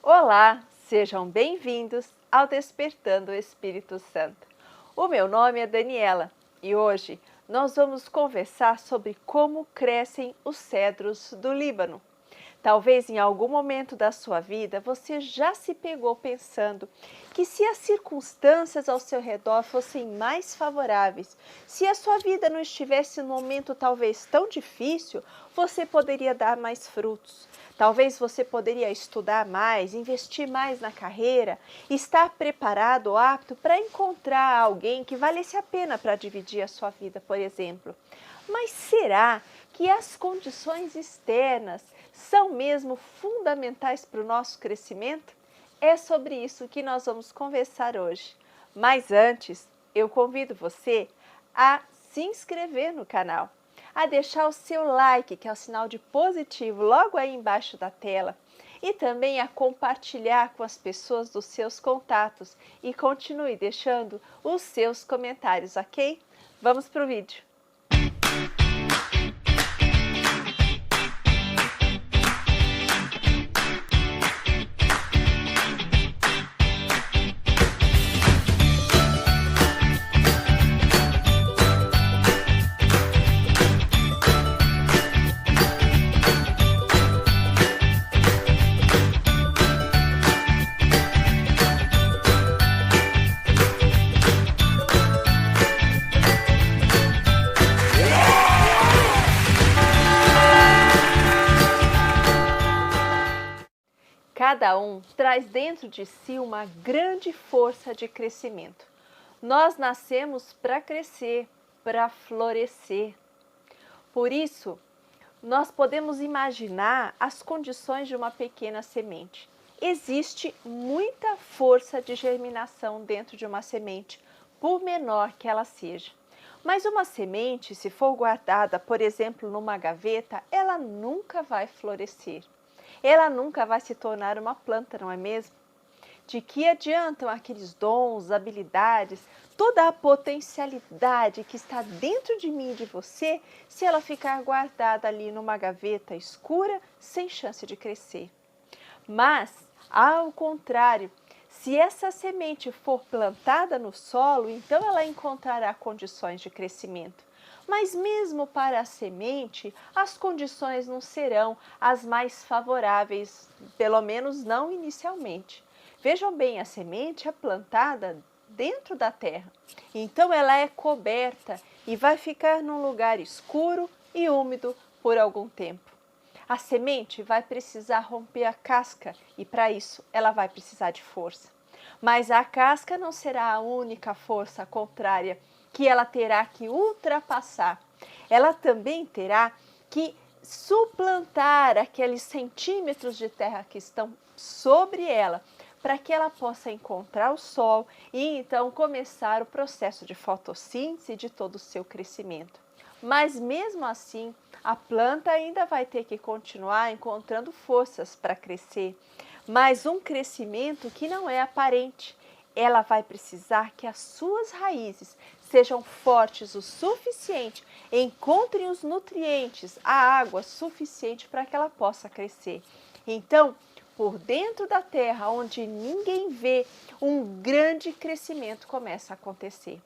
Olá, sejam bem-vindos ao Despertando o Espírito Santo. O meu nome é Daniela e hoje nós vamos conversar sobre como crescem os cedros do Líbano. Talvez em algum momento da sua vida você já se pegou pensando que se as circunstâncias ao seu redor fossem mais favoráveis, se a sua vida não estivesse num momento talvez tão difícil, você poderia dar mais frutos. Talvez você poderia estudar mais, investir mais na carreira, estar preparado ou apto para encontrar alguém que valesse a pena para dividir a sua vida, por exemplo. Mas será que as condições externas são mesmo fundamentais para o nosso crescimento? É sobre isso que nós vamos conversar hoje. Mas antes, eu convido você a se inscrever no canal, a deixar o seu like, que é o sinal de positivo logo aí embaixo da tela, e também a compartilhar com as pessoas dos seus contatos e continue deixando os seus comentários, ok? Vamos para o vídeo. Cada um traz dentro de si uma grande força de crescimento. Nós nascemos para crescer, para florescer. Por isso, nós podemos imaginar as condições de uma pequena semente. Existe muita força de germinação dentro de uma semente, por menor que ela seja. Mas uma semente, se for guardada, por exemplo, numa gaveta, ela nunca vai florescer. Ela nunca vai se tornar uma planta, não é mesmo? De que adiantam aqueles dons, habilidades, toda a potencialidade que está dentro de mim e de você, se ela ficar guardada ali numa gaveta escura, sem chance de crescer? Mas, ao contrário, se essa semente for plantada no solo, então ela encontrará condições de crescimento. Mas mesmo para a semente, as condições não serão as mais favoráveis, pelo menos não inicialmente. Vejam bem, a semente é plantada dentro da terra, então ela é coberta e vai ficar num lugar escuro e úmido por algum tempo. A semente vai precisar romper a casca e para isso ela vai precisar de força. Mas a casca não será a única força contrária que ela terá que ultrapassar. Ela também terá que suplantar aqueles centímetros de terra que estão sobre ela, para que ela possa encontrar o sol e então começar o processo de fotossíntese de todo o seu crescimento. Mas mesmo assim, a planta ainda vai ter que continuar encontrando forças para crescer, mas um crescimento que não é aparente. Ela vai precisar que as suas raízes sejam fortes o suficiente, encontrem os nutrientes, a água suficiente para que ela possa crescer. Então, por dentro da terra, onde ninguém vê, um grande crescimento começa a acontecer.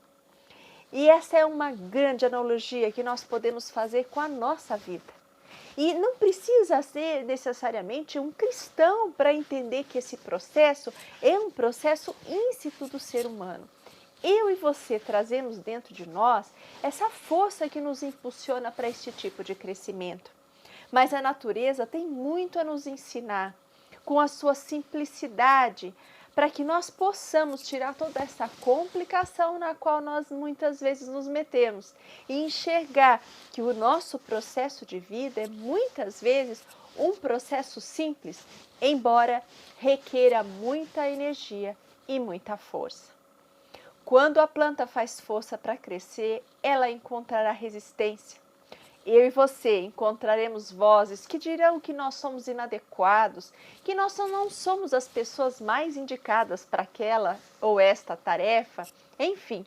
E essa é uma grande analogia que nós podemos fazer com a nossa vida. E não precisa ser necessariamente um cristão para entender que esse processo é um processo íncito do ser humano. Eu e você trazemos dentro de nós essa força que nos impulsiona para este tipo de crescimento. Mas a natureza tem muito a nos ensinar, com a sua simplicidade, para que nós possamos tirar toda essa complicação na qual nós muitas vezes nos metemos e enxergar que o nosso processo de vida é muitas vezes um processo simples, embora requeira muita energia e muita força. Quando a planta faz força para crescer, ela encontrará resistência. Eu e você encontraremos vozes que dirão que nós somos inadequados, que nós não somos as pessoas mais indicadas para aquela ou esta tarefa. Enfim,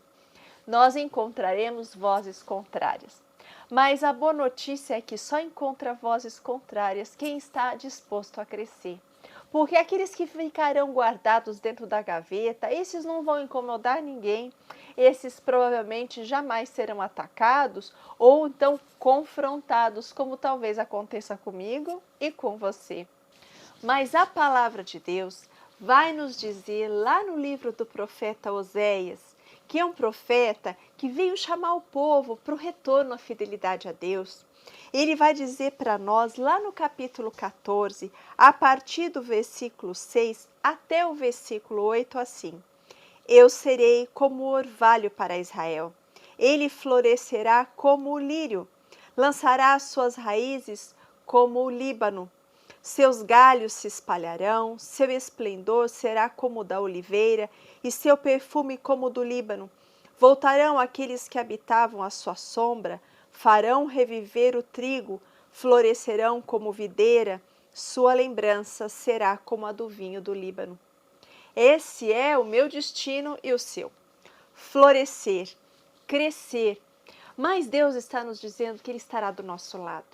nós encontraremos vozes contrárias. Mas a boa notícia é que só encontra vozes contrárias quem está disposto a crescer. Porque aqueles que ficarão guardados dentro da gaveta, esses não vão incomodar ninguém. Esses provavelmente jamais serão atacados ou então confrontados, como talvez aconteça comigo e com você. Mas a palavra de Deus vai nos dizer lá no livro do profeta Oséias, que é um profeta que veio chamar o povo para o retorno à fidelidade a Deus. Ele vai dizer para nós lá no capítulo 14, a partir do versículo 6 até o versículo 8, assim: Eu serei como o orvalho para Israel, ele florescerá como o lírio, lançará as suas raízes como o Líbano. Seus galhos se espalharão, seu esplendor será como o da oliveira e seu perfume como o do Líbano. Voltarão aqueles que habitavam à sua sombra, farão reviver o trigo, florescerão como videira, sua lembrança será como a do vinho do Líbano. Esse é o meu destino e o seu. Florescer, crescer. Mas Deus está nos dizendo que Ele estará do nosso lado.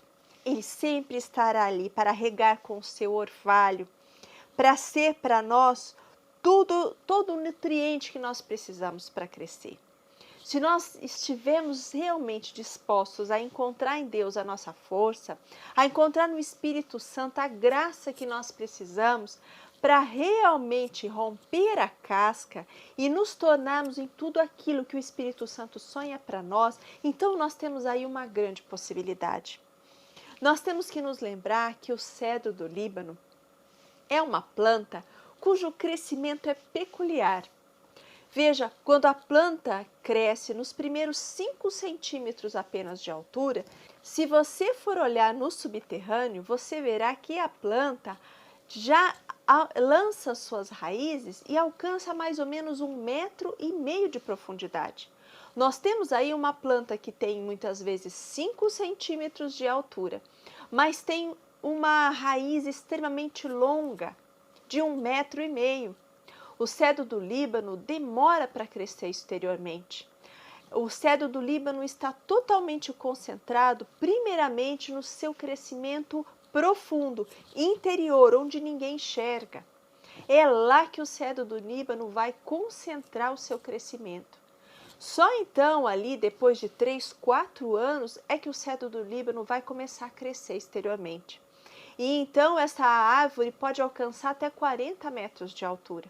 Ele sempre estará ali para regar com o seu orvalho, para ser para nós todo o nutriente que nós precisamos para crescer. Se nós estivermos realmente dispostos a encontrar em Deus a nossa força, a encontrar no Espírito Santo a graça que nós precisamos para realmente romper a casca e nos tornarmos em tudo aquilo que o Espírito Santo sonha para nós, então nós temos aí uma grande possibilidade. Nós temos que nos lembrar que o cedro do Líbano é uma planta cujo crescimento é peculiar. Veja, quando a planta cresce nos primeiros 5 centímetros apenas de altura, se você for olhar no subterrâneo, você verá que a planta já lança suas raízes e alcança mais ou menos 1,5 metro de profundidade. Nós temos aí uma planta que tem muitas vezes 5 centímetros de altura, mas tem uma raiz extremamente longa, de 1,5 metro. O cedro do Líbano demora para crescer exteriormente. O cedro do Líbano está totalmente concentrado, primeiramente, no seu crescimento profundo, interior, onde ninguém enxerga. É lá que o cedro do Líbano vai concentrar o seu crescimento. Só então, ali, depois de 3, 4 anos, é que o cedro do Líbano vai começar a crescer exteriormente. E então, essa árvore pode alcançar até 40 metros de altura.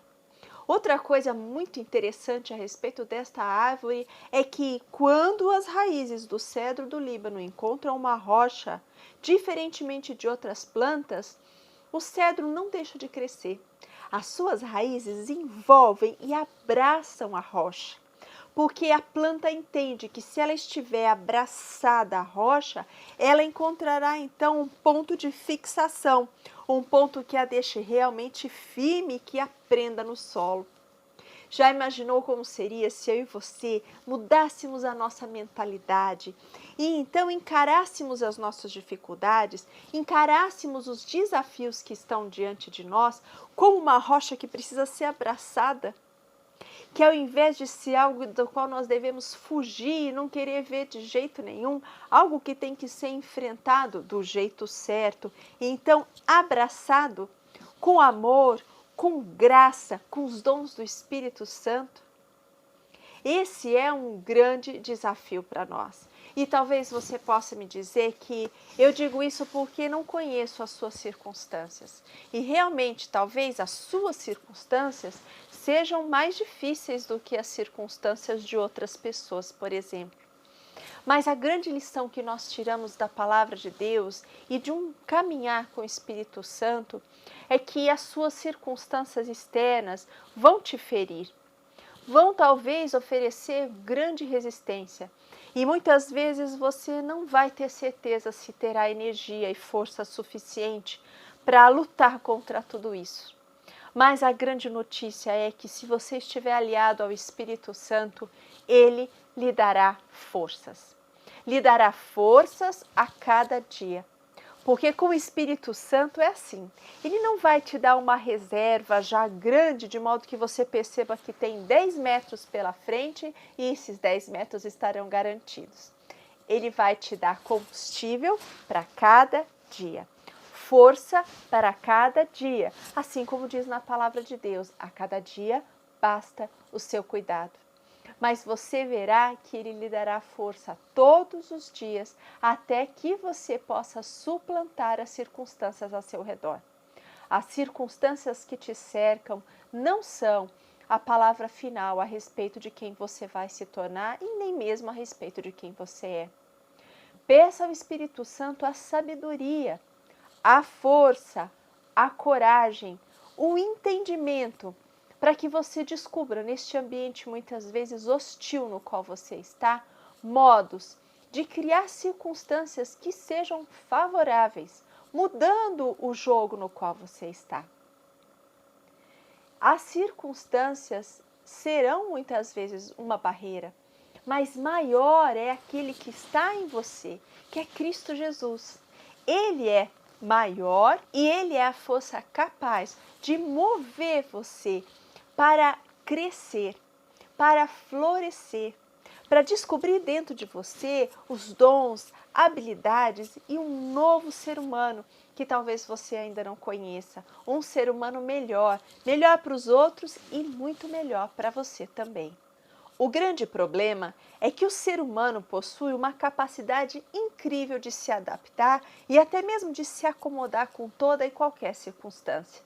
Outra coisa muito interessante a respeito desta árvore é que quando as raízes do cedro do Líbano encontram uma rocha, diferentemente de outras plantas, o cedro não deixa de crescer. As suas raízes envolvem e abraçam a rocha, porque a planta entende que se ela estiver abraçada à rocha, ela encontrará então um ponto de fixação, um ponto que a deixe realmente firme e que a prenda no solo. Já imaginou como seria se eu e você mudássemos a nossa mentalidade e então encarássemos as nossas dificuldades, encarássemos os desafios que estão diante de nós como uma rocha que precisa ser abraçada? Que ao invés de ser algo do qual nós devemos fugir e não querer ver de jeito nenhum, algo que tem que ser enfrentado do jeito certo, e então abraçado com amor, com graça, com os dons do Espírito Santo. Esse é um grande desafio para nós. E talvez você possa me dizer que eu digo isso porque não conheço as suas circunstâncias. E realmente, talvez as suas circunstâncias sejam mais difíceis do que as circunstâncias de outras pessoas, por exemplo. Mas a grande lição que nós tiramos da palavra de Deus e de um caminhar com o Espírito Santo é que as suas circunstâncias externas vão te ferir, vão talvez oferecer grande resistência. E muitas vezes você não vai ter certeza se terá energia e força suficiente para lutar contra tudo isso. Mas a grande notícia é que se você estiver aliado ao Espírito Santo, Ele lhe dará forças. Lhe dará forças a cada dia. Porque com o Espírito Santo é assim, ele não vai te dar uma reserva já grande, de modo que você perceba que tem 10 metros pela frente e esses 10 metros estarão garantidos. Ele vai te dar combustível para cada dia, força para cada dia, assim como diz na palavra de Deus, a cada dia basta o seu cuidado. Mas você verá que Ele lhe dará força todos os dias, até que você possa suplantar as circunstâncias ao seu redor. As circunstâncias que te cercam não são a palavra final a respeito de quem você vai se tornar e nem mesmo a respeito de quem você é. Peça ao Espírito Santo a sabedoria, a força, a coragem, o entendimento, para que você descubra neste ambiente muitas vezes hostil no qual você está, modos de criar circunstâncias que sejam favoráveis, mudando o jogo no qual você está. As circunstâncias serão muitas vezes uma barreira, mas maior é aquele que está em você, que é Cristo Jesus. Ele é maior e Ele é a força capaz de mover você para crescer, para florescer, para descobrir dentro de você os dons, habilidades e um novo ser humano que talvez você ainda não conheça, um ser humano melhor para os outros e muito melhor para você também. O grande problema é que o ser humano possui uma capacidade incrível de se adaptar e até mesmo de se acomodar com toda e qualquer circunstância.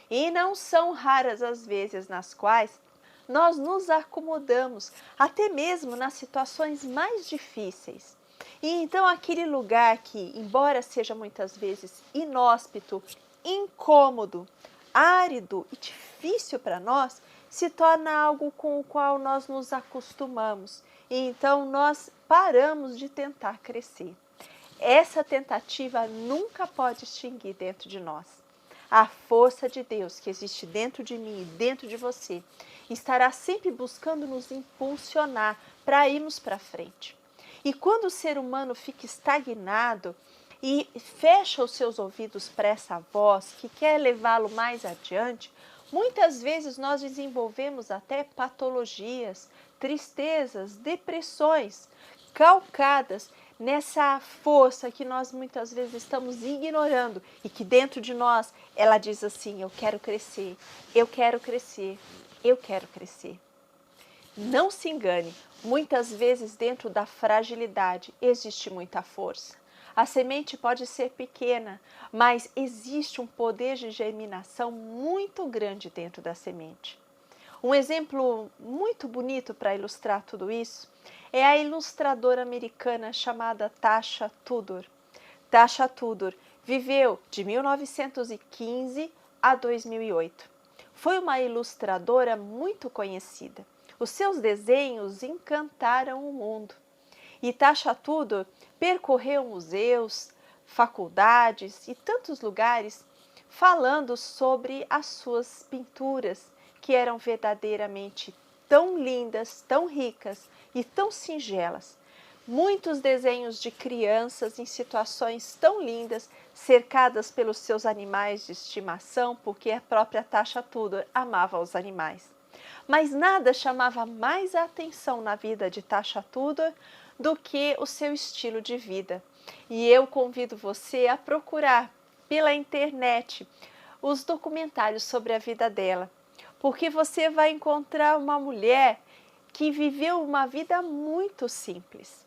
E não são raras as vezes nas quais nós nos acomodamos, até mesmo nas situações mais difíceis. E então aquele lugar que, embora seja muitas vezes inóspito, incômodo, árido e difícil para nós, se torna algo com o qual nós nos acostumamos. E então nós paramos de tentar crescer. Essa tentativa nunca pode extinguir dentro de nós. A força de Deus que existe dentro de mim e dentro de você estará sempre buscando nos impulsionar para irmos para frente. E quando o ser humano fica estagnado e fecha os seus ouvidos para essa voz que quer levá-lo mais adiante, muitas vezes nós desenvolvemos até patologias, tristezas, depressões, calcadas nessa força que nós muitas vezes estamos ignorando e que dentro de nós ela diz assim: eu quero crescer, eu quero crescer, eu quero crescer. Não se engane, muitas vezes dentro da fragilidade existe muita força. A semente pode ser pequena, mas existe um poder de germinação muito grande dentro da semente. Um exemplo muito bonito para ilustrar tudo isso é a ilustradora americana chamada Tasha Tudor. Tasha Tudor viveu de 1915 a 2008. Foi uma ilustradora muito conhecida. Os seus desenhos encantaram o mundo. E Tasha Tudor percorreu museus, faculdades e tantos lugares falando sobre as suas pinturas, que eram verdadeiramente tão lindas, tão ricas e tão singelas. Muitos desenhos de crianças em situações tão lindas, cercadas pelos seus animais de estimação, porque a própria Tasha Tudor amava os animais. Mas nada chamava mais a atenção na vida de Tasha Tudor do que o seu estilo de vida. E eu convido você a procurar pela internet os documentários sobre a vida dela, porque você vai encontrar uma mulher que viveu uma vida muito simples,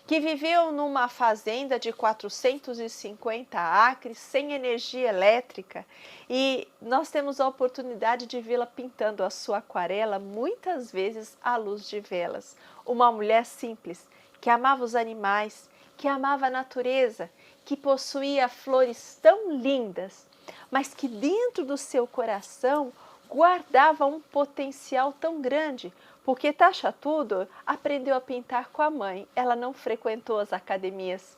que viveu numa fazenda de 450 acres, sem energia elétrica, e nós temos a oportunidade de vê-la pintando a sua aquarela, muitas vezes à luz de velas. Uma mulher simples, que amava os animais, que amava a natureza, que possuía flores tão lindas, mas que dentro do seu coração guardava um potencial tão grande, porque Tasha Tudor aprendeu a pintar com a mãe, ela não frequentou as academias.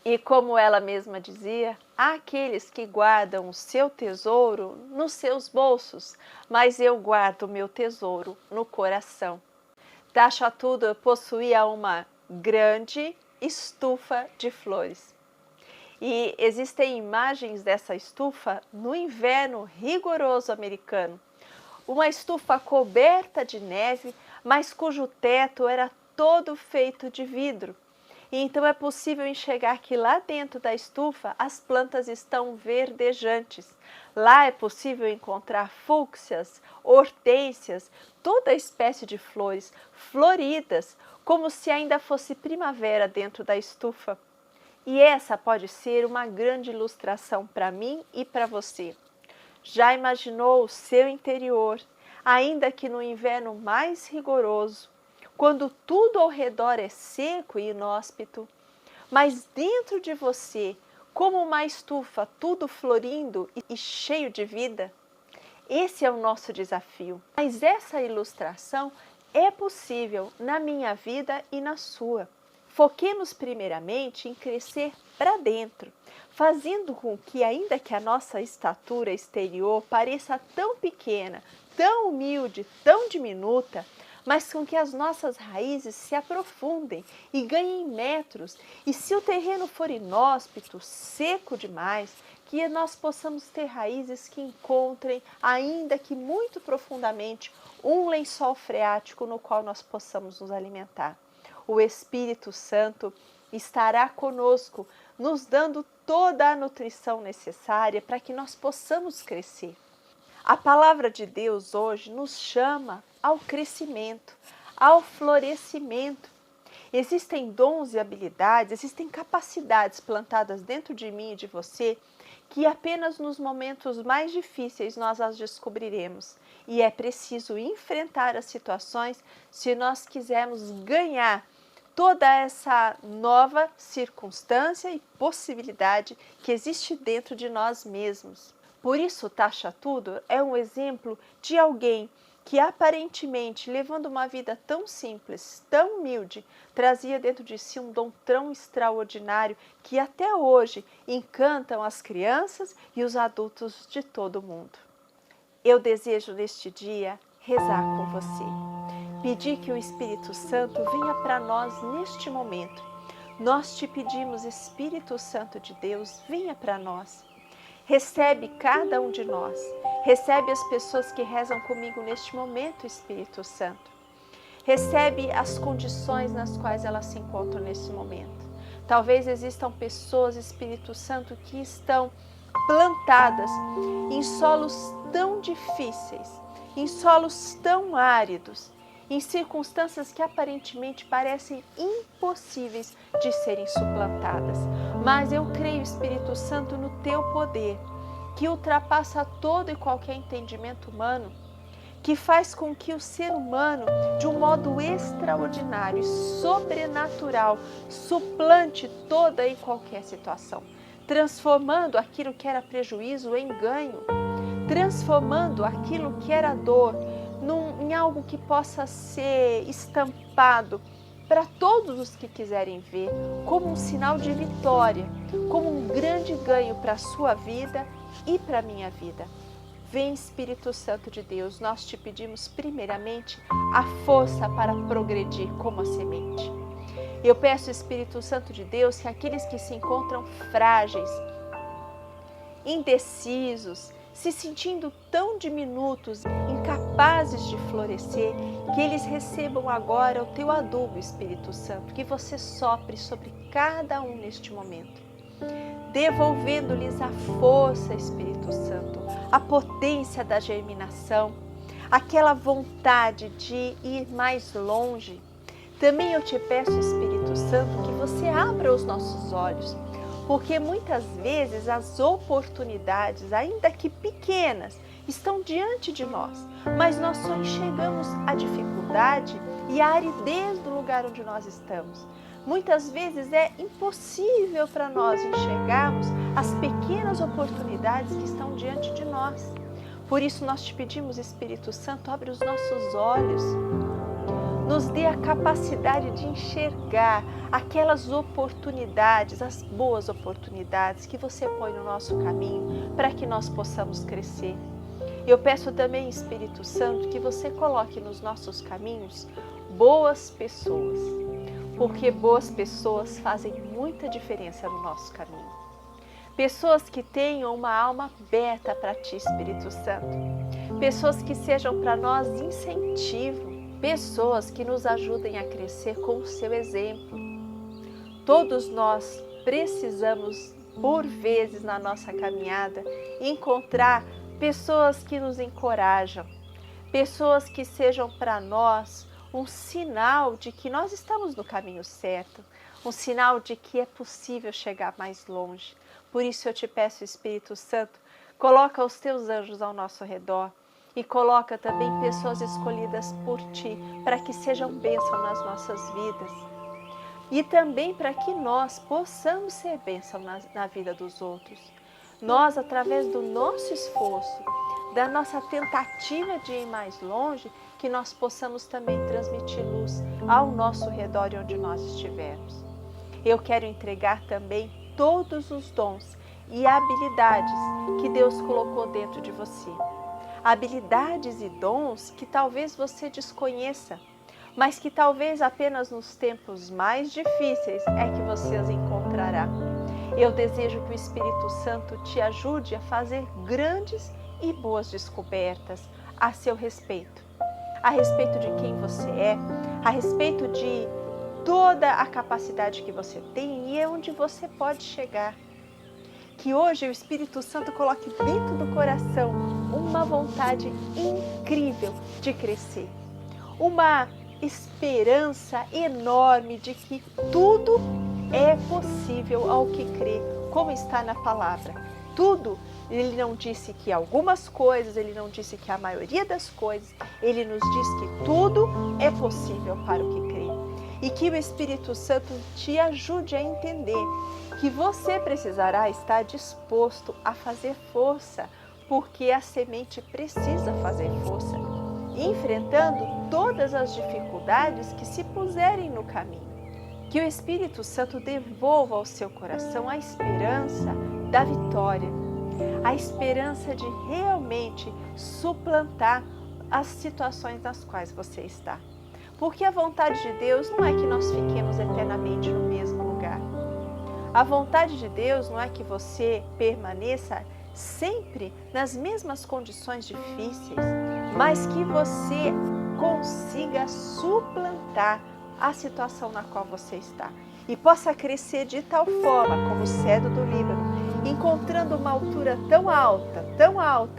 E como ela mesma dizia, há aqueles que guardam o seu tesouro nos seus bolsos, mas eu guardo o meu tesouro no coração. Tasha Tudor possuía uma grande estufa de flores. E existem imagens dessa estufa no inverno rigoroso americano. Uma estufa coberta de neve, mas cujo teto era todo feito de vidro. E então é possível enxergar que lá dentro da estufa as plantas estão verdejantes. Lá é possível encontrar fúcsias, hortênsias, toda espécie de flores floridas, como se ainda fosse primavera dentro da estufa. E essa pode ser uma grande ilustração para mim e para você. Já imaginou o seu interior, ainda que no inverno mais rigoroso, quando tudo ao redor é seco e inóspito, mas dentro de você, como uma estufa, tudo florindo e cheio de vida? Esse é o nosso desafio. Mas essa ilustração é possível na minha vida e na sua. Foquemos primeiramente em crescer para dentro, fazendo com que, ainda que a nossa estatura exterior pareça tão pequena, tão humilde, tão diminuta, mas com que as nossas raízes se aprofundem e ganhem metros. E se o terreno for inóspito, seco demais, que nós possamos ter raízes que encontrem, ainda que muito profundamente, um lençol freático no qual nós possamos nos alimentar. O Espírito Santo estará conosco, nos dando toda a nutrição necessária para que nós possamos crescer. A palavra de Deus hoje nos chama ao crescimento, ao florescimento. Existem dons e habilidades, existem capacidades plantadas dentro de mim e de você que apenas nos momentos mais difíceis nós as descobriremos. E é preciso enfrentar as situações se nós quisermos ganhar toda essa nova circunstância e possibilidade que existe dentro de nós mesmos. Por isso, Taxa Tudor é um exemplo de alguém que aparentemente, levando uma vida tão simples, tão humilde, trazia dentro de si um dom tão extraordinário que até hoje encantam as crianças e os adultos de todo o mundo. Eu desejo neste dia rezar com você, pedir que o Espírito Santo venha para nós neste momento. Nós te pedimos, Espírito Santo de Deus, venha para nós. Recebe cada um de nós, recebe as pessoas que rezam comigo neste momento, Espírito Santo. Recebe as condições nas quais elas se encontram nesse momento. Talvez existam pessoas, Espírito Santo, que estão plantadas em solos tão difíceis, em solos tão áridos, em circunstâncias que aparentemente parecem impossíveis de serem suplantadas. Mas eu creio, Espírito Santo, no teu poder, que ultrapassa todo e qualquer entendimento humano, que faz com que o ser humano, de um modo extraordinário e sobrenatural, suplante toda e qualquer situação, transformando aquilo que era prejuízo em ganho, transformando aquilo que era dor em algo que possa ser estampado para todos os que quiserem ver, como um sinal de vitória, como um grande ganho para a sua vida e para a minha vida. Vem, Espírito Santo de Deus, nós te pedimos primeiramente a força para progredir como a semente. Eu peço, Espírito Santo de Deus, que aqueles que se encontram frágeis, indecisos, se sentindo tão diminutos, incapazes de florescer, que eles recebam agora o teu adubo, Espírito Santo, que você sopre sobre cada um neste momento, devolvendo-lhes a força, Espírito Santo, a potência da germinação, aquela vontade de ir mais longe. Também eu te peço, Espírito Santo, que você abra os nossos olhos, porque muitas vezes as oportunidades, ainda que pequenas, estão diante de nós, mas nós só enxergamos a dificuldade e a aridez do lugar onde nós estamos. Muitas vezes é impossível para nós enxergarmos as pequenas oportunidades que estão diante de nós. Por isso nós te pedimos, Espírito Santo, abre os nossos olhos, nos dê a capacidade de enxergar aquelas oportunidades, as boas oportunidades que você põe no nosso caminho para que nós possamos crescer. Eu peço também, Espírito Santo, que você coloque nos nossos caminhos boas pessoas, porque boas pessoas fazem muita diferença no nosso caminho. Pessoas que tenham uma alma aberta para ti, Espírito Santo. Pessoas que sejam para nós incentivo. Pessoas que nos ajudem a crescer com o seu exemplo. Todos nós precisamos, por vezes na nossa caminhada, encontrar pessoas que nos encorajam, pessoas que sejam para nós um sinal de que nós estamos no caminho certo, um sinal de que é possível chegar mais longe. Por isso eu te peço, Espírito Santo, coloca os teus anjos ao nosso redor e coloca também pessoas escolhidas por ti, para que sejam bênção nas nossas vidas. E também para que nós possamos ser bênção na vida dos outros. Nós, através do nosso esforço, da nossa tentativa de ir mais longe, que nós possamos também transmitir luz ao nosso redor e onde nós estivermos. Eu quero entregar também todos os dons e habilidades que Deus colocou dentro de você. Habilidades e dons que talvez você desconheça, mas que talvez apenas nos tempos mais difíceis é que você as encontrará. Eu desejo que o Espírito Santo te ajude a fazer grandes e boas descobertas a seu respeito. A respeito de quem você é, a respeito de toda a capacidade que você tem e onde você pode chegar. Que hoje o Espírito Santo coloque dentro do coração uma vontade incrível de crescer. Uma esperança enorme de que tudo é possível ao que crê, como está na palavra. Tudo, ele não disse que algumas coisas, ele não disse que a maioria das coisas, ele nos diz que tudo é possível para o que crê. E que o Espírito Santo te ajude a entender que você precisará estar disposto a fazer força, porque a semente precisa fazer força, enfrentando todas as dificuldades que se puserem no caminho. Que o Espírito Santo devolva ao seu coração a esperança da vitória, a esperança de realmente suplantar as situações nas quais você está. Porque a vontade de Deus não é que nós fiquemos eternamente no mesmo lugar. A vontade de Deus não é que você permaneça sempre nas mesmas condições difíceis, mas que você consiga suplantar a situação na qual você está e possa crescer de tal forma como o cedro do Líbano, encontrando uma altura tão alta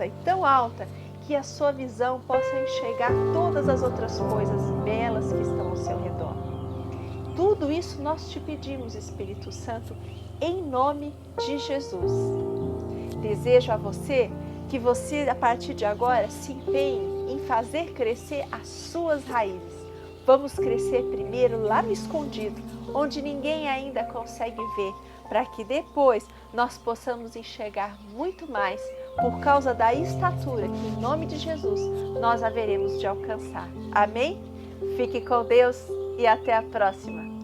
e tão alta, que a sua visão possa enxergar todas as outras coisas belas que estão ao seu redor. Tudo isso nós te pedimos, Espírito Santo, em nome de Jesus. Desejo a você que você, a partir de agora, se empenhe em fazer crescer as suas raízes. Vamos crescer primeiro lá no escondido, onde ninguém ainda consegue ver, para que depois nós possamos enxergar muito mais por causa da estatura que, em nome de Jesus, nós haveremos de alcançar. Amém? Fique com Deus e até a próxima.